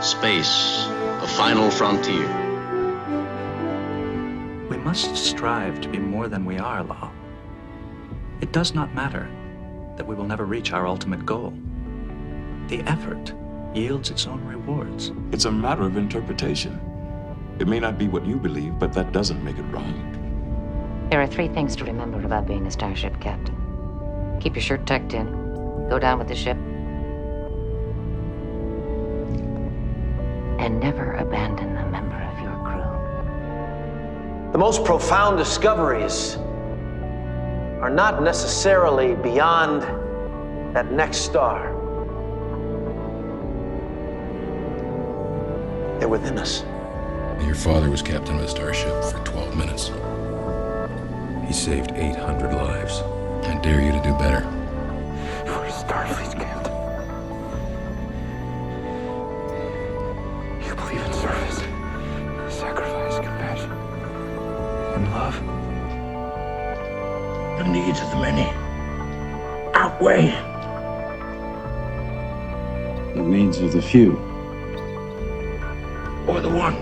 Space, the final frontier. We must strive to be more than we are, Law. It does not matter that we will never reach our ultimate goal. The effort yields its own rewards. It's a matter of interpretation. It may not be what you believe, but that doesn't make it wrong. There are 3 things to remember about being a starship captain. Keep your shirt tucked in, go down with the ship, and never abandon a member of your crew. The most profound discoveries are not necessarily beyond that next star. They're within us. Your father was captain of a starship for 12 minutes. He saved 800 lives. I dare you to do better. You're a Starfleet captain. You believe in service, sacrifice, compassion, and love. The needs of the many outweigh the needs of the few. Or the one.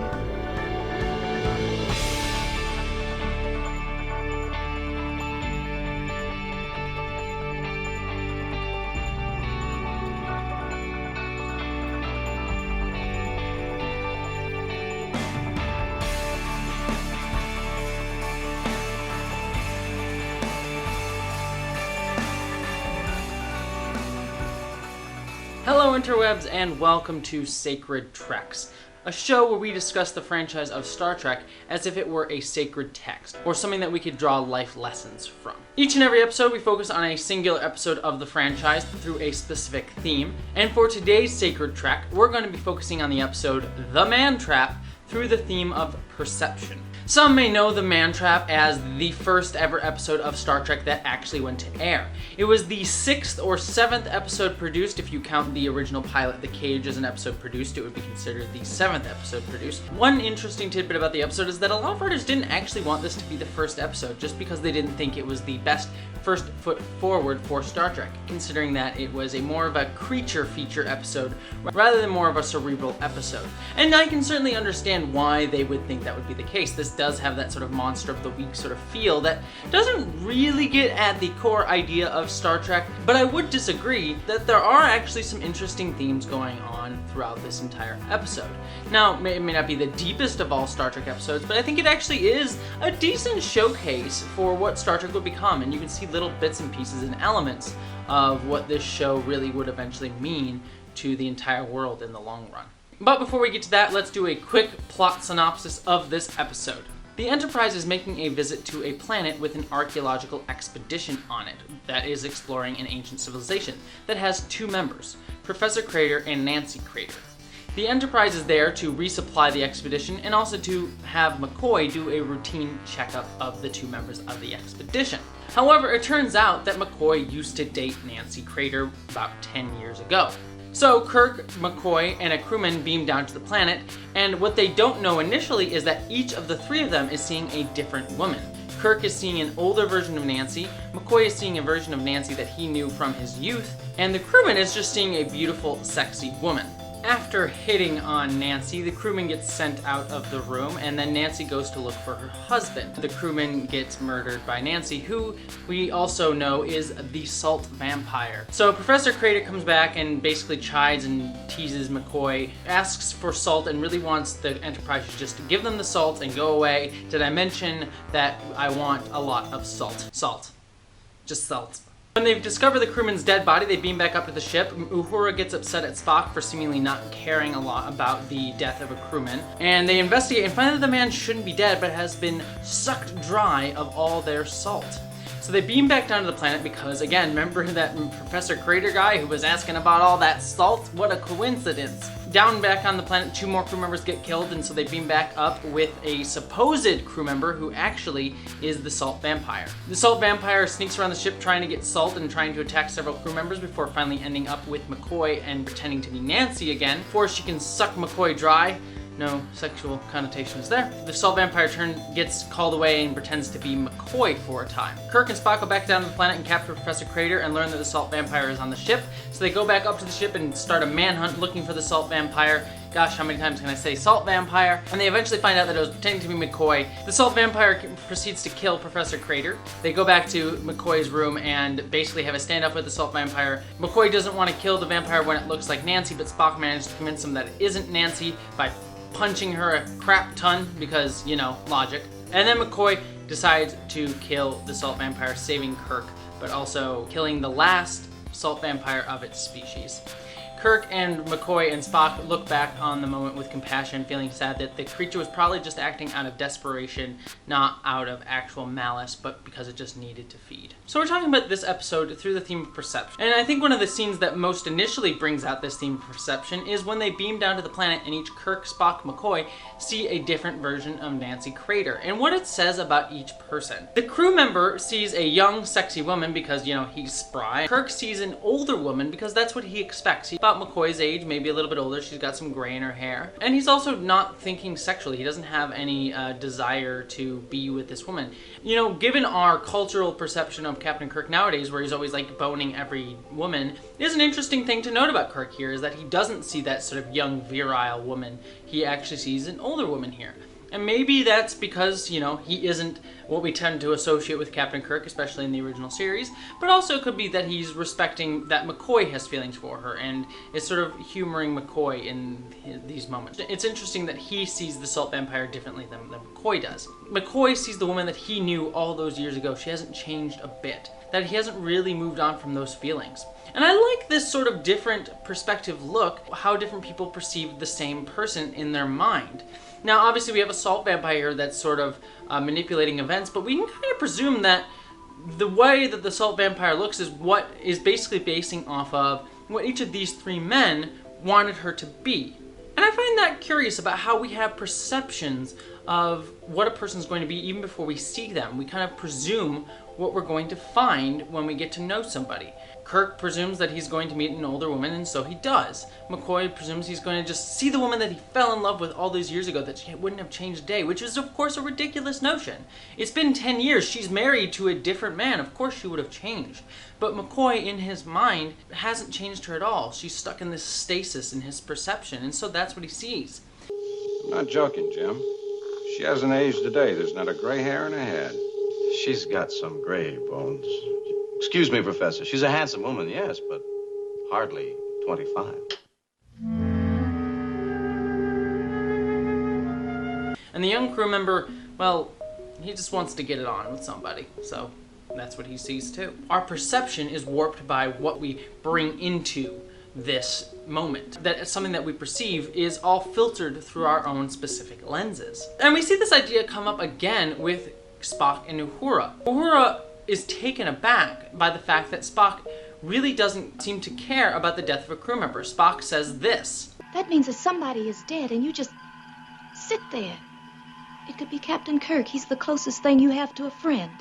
Hello interwebs and welcome to Sacred TREKS, a show where we discuss the franchise of Star Trek as if it were a sacred text, or something that we could draw life lessons from. Each and every episode we focus on a singular episode of the franchise through a specific theme, and for today's Sacred Trek, we're going to be focusing on the episode The Mantrap through the theme of perception. Some may know The Mantrap as the first ever episode of Star Trek that actually went to air. It was the 6th or 7th episode produced. If you count the original pilot, The Cage, as an episode produced, it would be considered the 7th episode produced. One interesting tidbit about the episode is that a lot of writers didn't actually want this to be the first episode, just because they didn't think it was the best first foot forward for Star Trek, considering that it was a more of a creature feature episode rather than more of a cerebral episode. And I can certainly understand why they would think that would be the case. This does have that sort of monster of the week sort of feel that doesn't really get at the core idea of Star Trek, but I would disagree that there are actually some interesting themes going on throughout this entire episode. Now, it may not be the deepest of all Star Trek episodes, but I think it actually is a decent showcase for what Star Trek would become, and you can see little bits and pieces and elements of what this show really would eventually mean to the entire world in the long run. But before we get to that, let's do a quick plot synopsis of this episode. The Enterprise is making a visit to a planet with an archaeological expedition on it that is exploring an ancient civilization that has 2 members, Professor Crater and Nancy Crater. The Enterprise is there to resupply the expedition and also to have McCoy do a routine checkup of the 2 members of the expedition. However, it turns out that McCoy used to date Nancy Crater about 10 years ago. So Kirk, McCoy, and a crewman beam down to the planet, and what they don't know initially is that each of the 3 of them is seeing a different woman. Kirk is seeing an older version of Nancy, McCoy is seeing a version of Nancy that he knew from his youth, and the crewman is just seeing a beautiful, sexy woman. After hitting on Nancy, the crewman gets sent out of the room, and then Nancy goes to look for her husband. The crewman gets murdered by Nancy, who we also know is the salt vampire. So Professor Crater comes back and basically chides and teases McCoy, asks for salt, and really wants the Enterprise to just give them the salt and go away. Did I mention that I want a lot of salt? Salt. Just salt. When they've discovered the crewman's dead body, they beam back up to the ship. Uhura gets upset at Spock for seemingly not caring a lot about the death of a crewman. And they investigate and find that the man shouldn't be dead, but has been sucked dry of all their salt. So they beam back down to the planet because, again, remember that Professor Crater guy who was asking about all that salt? What a coincidence. Down back on the planet, 2 more crew members get killed, and so they beam back up with a supposed crew member who actually is the salt vampire. The salt vampire sneaks around the ship trying to get salt and trying to attack several crew members before finally ending up with McCoy and pretending to be Nancy again before she can suck McCoy dry. no sexual connotations there. The salt vampire gets called away and pretends to be McCoy for a time. Kirk and Spock go back down to the planet and capture Professor Crater and learn that the salt vampire is on the ship. So they go back up to the ship and start a manhunt looking for the salt vampire. Gosh, how many times can I say salt vampire? And they eventually find out that it was pretending to be McCoy. The salt vampire proceeds to kill Professor Crater. They go back to McCoy's room and basically have a standoff with the salt vampire. McCoy doesn't want to kill the vampire when it looks like Nancy, but Spock manages to convince him that it isn't Nancy by punching her a crap ton because, you know, logic. And then McCoy decides to kill the salt vampire, saving Kirk, but also killing the last salt vampire of its species. Kirk and McCoy and Spock look back on the moment with compassion, feeling sad that the creature was probably just acting out of desperation, not out of actual malice, but because it just needed to feed. So we're talking about this episode through the theme of perception. And I think one of the scenes that most initially brings out this theme of perception is when they beam down to the planet and each Kirk, Spock, McCoy see a different version of Nancy Crater and what it says about each person. The crew member sees a young, sexy woman because, you know, he's spry. Kirk sees an older woman because that's what he expects. About McCoy's age, maybe a little bit older. She's got some gray in her hair. And he's also not thinking sexually. He doesn't have any desire to be with this woman. You know, given our cultural perception of Captain Kirk nowadays, where he's always like boning every woman, is an interesting thing to note about Kirk here, is that he doesn't see that sort of young, virile woman. He actually sees an older woman here. And maybe that's because, you know, he isn't what we tend to associate with Captain Kirk, especially in the original series, but also it could be that he's respecting that McCoy has feelings for her and is sort of humoring McCoy in these moments. It's interesting that he sees the salt vampire differently than McCoy does. McCoy sees the woman that he knew all those years ago. She hasn't changed a bit, that he hasn't really moved on from those feelings. And I like this sort of different perspective look, how different people perceive the same person in their mind. Now, obviously, we have a salt vampire that's sort of manipulating events, but we can kind of presume that the way that the salt vampire looks is what is basically basing off of what each of these three men wanted her to be. And I find that curious about how we have perceptions of what a person's going to be even before we see them. We kind of presume what we're going to find when we get to know somebody. Kirk presumes that he's going to meet an older woman, and so he does. McCoy presumes he's going to just see the woman that he fell in love with all those years ago, that she wouldn't have changed a day, which is, of course, a ridiculous notion. It's been 10 years. She's married to a different man. Of course she would have changed. But McCoy, in his mind, hasn't changed her at all. She's stuck in this stasis in his perception, and so that's what he sees. I'm not joking, Jim. She hasn't aged a day. There's not a gray hair in her head. She's got some gray bones. Excuse me, Professor. She's a handsome woman, yes, but hardly 25. And the young crew member, well, he just wants to get it on with somebody, so that's what he sees too. Our perception is warped by what we bring into this moment. That something that we perceive is all filtered through our own specific lenses. And we see this idea come up again with Spock and Uhura. Uhura is taken aback by the fact that Spock really doesn't seem to care about the death of a crew member. Spock says this: "That means that somebody is dead and you just sit there. It could be Captain Kirk. He's the closest thing you have to a friend."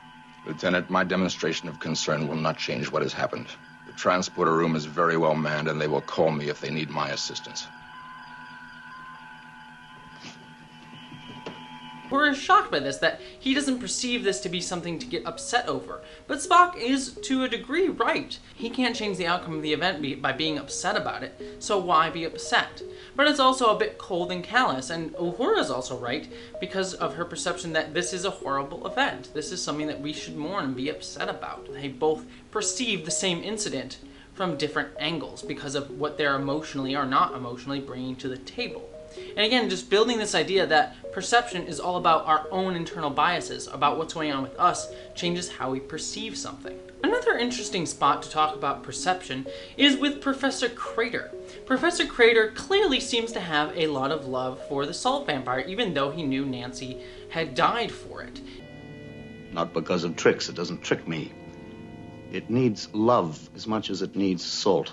Lieutenant, my demonstration of concern will not change what has happened. The transporter room is very well manned, and they will call me if they need my assistance. We're shocked by this, that he doesn't perceive this to be something to get upset over. But Spock is, to a degree, right. He can't change the outcome of the event by being upset about it, so why be upset? But it's also a bit cold and callous, and Uhura's also right, because of her perception that this is a horrible event. This is something that we should mourn and be upset about. They both perceive the same incident from different angles because of what they're emotionally or not emotionally bringing to the table. And again, just building this idea that perception is all about our own internal biases, about what's going on with us, changes how we perceive something. Another interesting spot to talk about perception is with Professor Crater. Professor Crater clearly seems to have a lot of love for the salt vampire, even though he knew Nancy had died for it. Not because of tricks. It doesn't trick me. It needs love as much as it needs salt.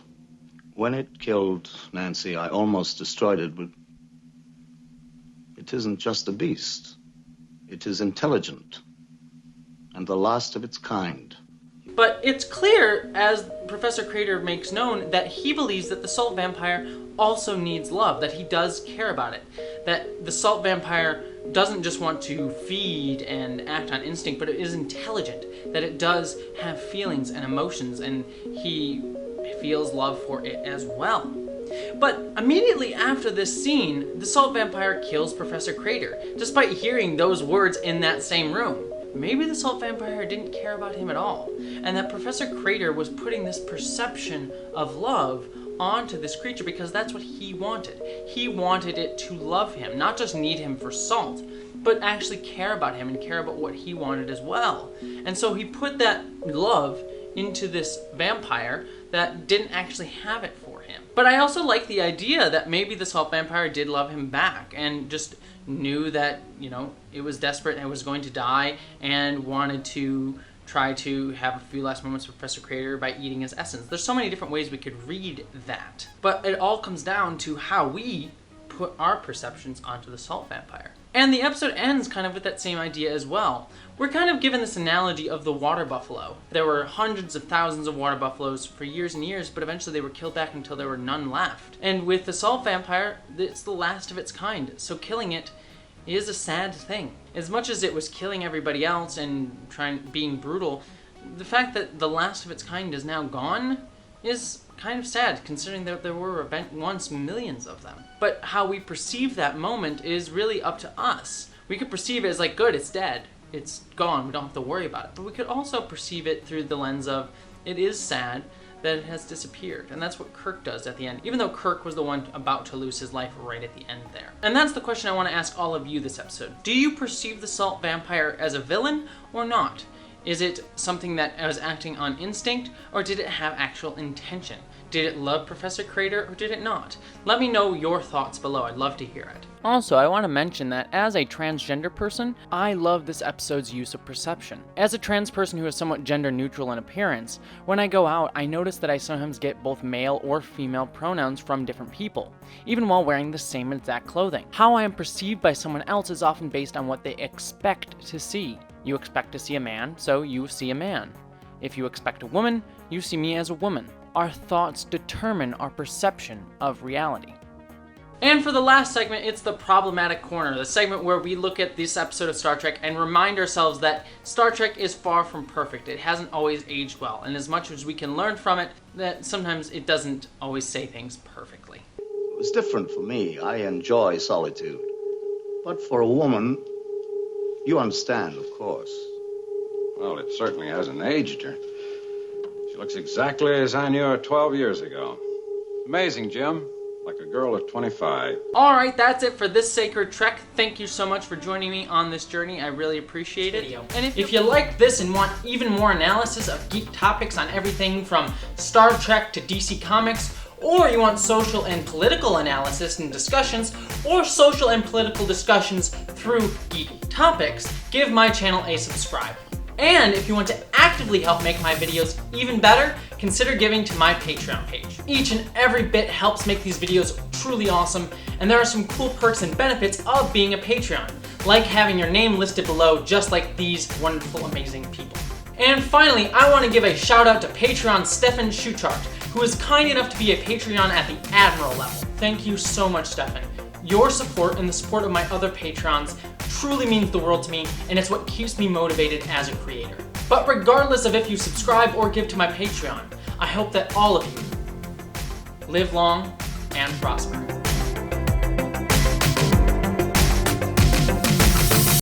When it killed Nancy, I almost destroyed it, but it isn't just a beast. It is intelligent and the last of its kind. But it's clear, as Professor Crater makes known, that he believes that the salt vampire also needs love, that he does care about it, that the salt vampire doesn't just want to feed and act on instinct, but it is intelligent, that it does have feelings and emotions, and he feels love for it as well. But immediately after this scene, the salt vampire kills Professor Crater, despite hearing those words in that same room. Maybe the salt vampire didn't care about him at all, and that Professor Crater was putting this perception of love onto this creature because that's what he wanted. He wanted it to love him, not just need him for salt, but actually care about him and care about what he wanted as well. And so he put that love into this vampire that didn't actually have it for him. But I also like the idea that maybe the salt vampire did love him back and just knew that, you know, it was desperate and it was going to die and wanted to try to have a few last moments with Professor Crater by eating his essence. There's so many different ways we could read that. But it all comes down to how we put our perceptions onto the salt vampire. And the episode ends kind of with that same idea as well. We're kind of given this analogy of the water buffalo. There were hundreds of thousands of water buffaloes for years and years, but eventually they were killed back until there were none left. And with the salt vampire, it's the last of its kind, so killing it is a sad thing. As much as it was killing everybody else and being brutal, the fact that the last of its kind is now gone is kind of sad, considering that there were once millions of them. But how we perceive that moment is really up to us. We could perceive it as like, good, it's dead, it's gone, we don't have to worry about it. But we could also perceive it through the lens of, it is sad that it has disappeared. And that's what Kirk does at the end, even though Kirk was the one about to lose his life right at the end there. And that's the question I want to ask all of you this episode. Do you perceive the salt vampire as a villain or not? Is it something that was acting on instinct, or did it have actual intention? Did it love Professor Crater, or did it not? Let me know your thoughts below. I'd love to hear it. Also, I want to mention that as a transgender person, I love this episode's use of perception. As a trans person who is somewhat gender neutral in appearance, when I go out, I notice that I sometimes get both male or female pronouns from different people, even while wearing the same exact clothing. How I am perceived by someone else is often based on what they expect to see. You expect to see a man, so you see a man. If you expect a woman, you see me as a woman. Our thoughts determine our perception of reality. And for the last segment, it's the problematic corner, the segment where we look at this episode of Star Trek and remind ourselves that Star Trek is far from perfect. It hasn't always aged well, and as much as we can learn from it, that sometimes it doesn't always say things perfectly. It was different for me. I enjoy solitude. But for a woman, you understand, of course. Well, it certainly hasn't aged her. She looks exactly as I knew her 12 years ago. Amazing, Jim. Like a girl of 25. Alright, that's it for this Sacred Trek. Thank you so much for joining me on this journey. I really appreciate it. And if you liked this and want even more analysis of geek topics on everything from Star Trek to DC Comics, or you want social and political analysis and discussions, or social and political discussions through geek topics, give my channel a subscribe. And if you want to actively help make my videos even better, consider giving to my Patreon page. Each and every bit helps make these videos truly awesome, and there are some cool perks and benefits of being a Patreon, like having your name listed below just like these wonderful, amazing people. And finally, I want to give a shout out to Patreon Stefan Schuchart, who is kind enough to be a Patreon at the Admiral level. Thank you so much, Stefan. Your support and the support of my other patrons truly means the world to me, and it's what keeps me motivated as a creator. But regardless of if you subscribe or give to my Patreon, I hope that all of you live long and prosper.